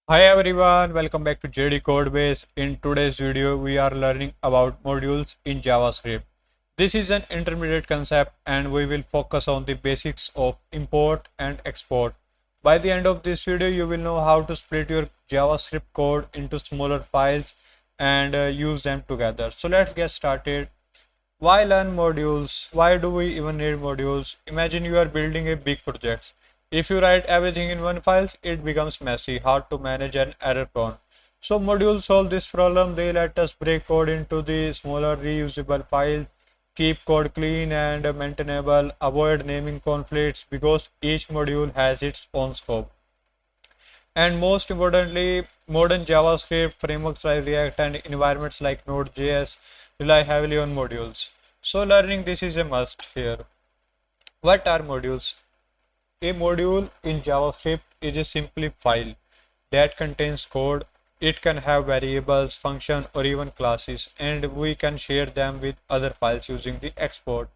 Hi everyone, welcome back to JDCodebase. In today's video, we are learning about modules in JavaScript. This is an intermediate concept and we will focus on the basics of import and export. By the end of this video, you will know how to split your JavaScript code into smaller files and use them together. So let's get started. Why learn modules? Why do we even need modules? Imagine you are building a big project. If you write everything in one file, it becomes messy, hard to manage and error prone. So modules solve this problem. They let us break code into the smaller reusable files, keep code clean and maintainable, avoid naming conflicts because each module has its own scope. And most importantly, modern JavaScript frameworks like React and environments like Node.js rely heavily on modules. So learning this is a must here. What are modules? A module in JavaScript is a simple file that contains code. It can have variables, functions, or even classes, and we can share them with other files using the export.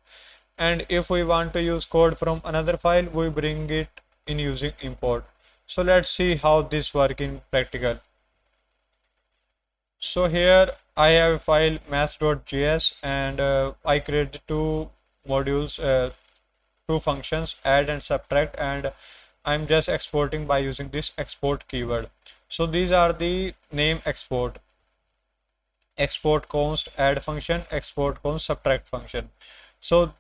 And if we want to use code from another file, we bring it in using import. So let's see how this works in practical. So here I have a file math.js and I created two modules, two functions, add and subtract, and I'm just exporting by using this export keyword. So these are the name export const add function, export const subtract function. So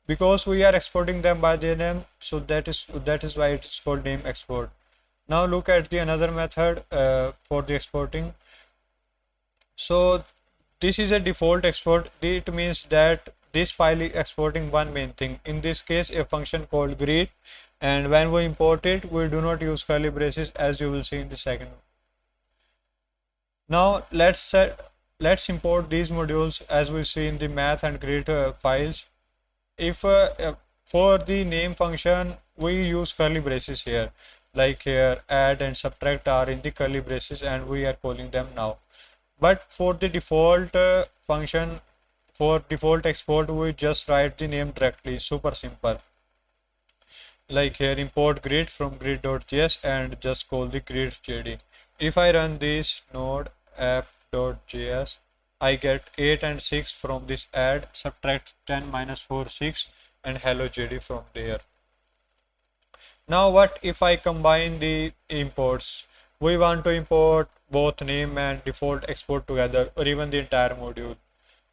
because we are exporting them by their name, so that is why it is called name export. Now look at the another method for the exporting. So this is a default export. It means that this file is exporting one main thing, in this case a function called greet, and when we import it we do not use curly braces, as you will see in the second. Now let's import these modules as we see in the math and greet files. If for the name function we use curly braces here, like here add and subtract are in the curly braces and we are calling them now. But for the default function, for default export, we just write the name directly, super simple. Like here import greet from greet.js and just call the greet JD. If I run this node app.js, I get 8 and 6 from this add, subtract 10 minus 4 6 and hello JD from there. Now what if I combine the imports? We want to import both name and default export together, or even the entire module.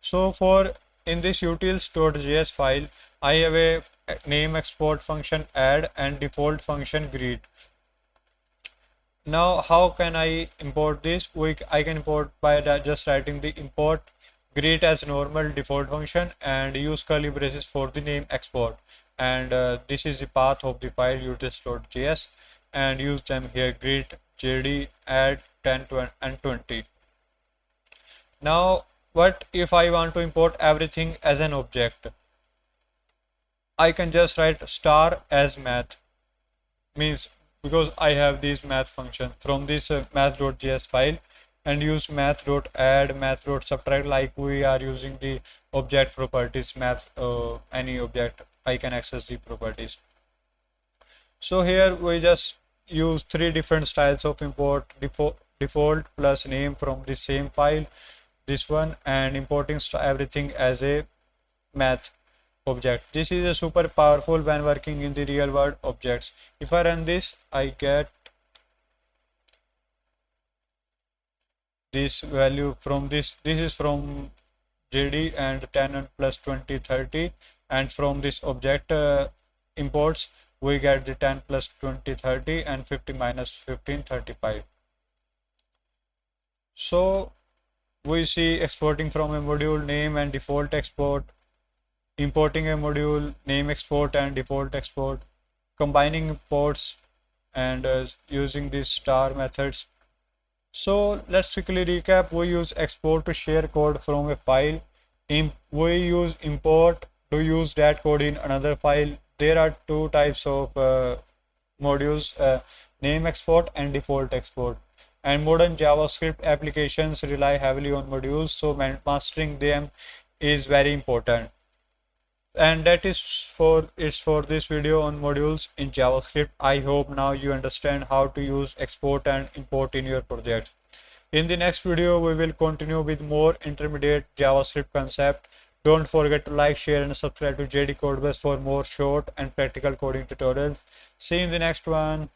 So for in this utils.js file, I have a name export function add and default function greet. Now how can I import this? I can import by just writing the import greet as normal default function and use curly braces for the name export, and this is the path of the file utils.js, and use them here greet JD add 10 and 20. Now what if I want to import everything as an object? I can just write star as math, means because I have these math function from this math.js file, and use math.add, math.subtract, like we are using the object properties math, any object I can access the properties. So here we just use three different styles of import: default plus name from the same file, this one, and importing everything as a math object. This is a super powerful when working in the real world objects. If I run this, I get this value from this is from JD, and 10 and plus 20 30, and from this object imports we get the 10 plus 20 30 and 50 minus 15 35. So we see exporting from a module name and default export, importing a module name export and default export, combining imports, and using these star methods. So let's quickly recap. We use export to share code from a file. We use import to use that code in another file. There are two types of modules, name export and default export. And modern JavaScript applications rely heavily on modules, so mastering them is very important. And that is for this video on modules in JavaScript. I hope now you understand how to use export and import in your projects. In the next video, we will continue with more intermediate JavaScript concept. Don't forget to like, share, and subscribe to JD Codebase for more short and practical coding tutorials. See you in the next one.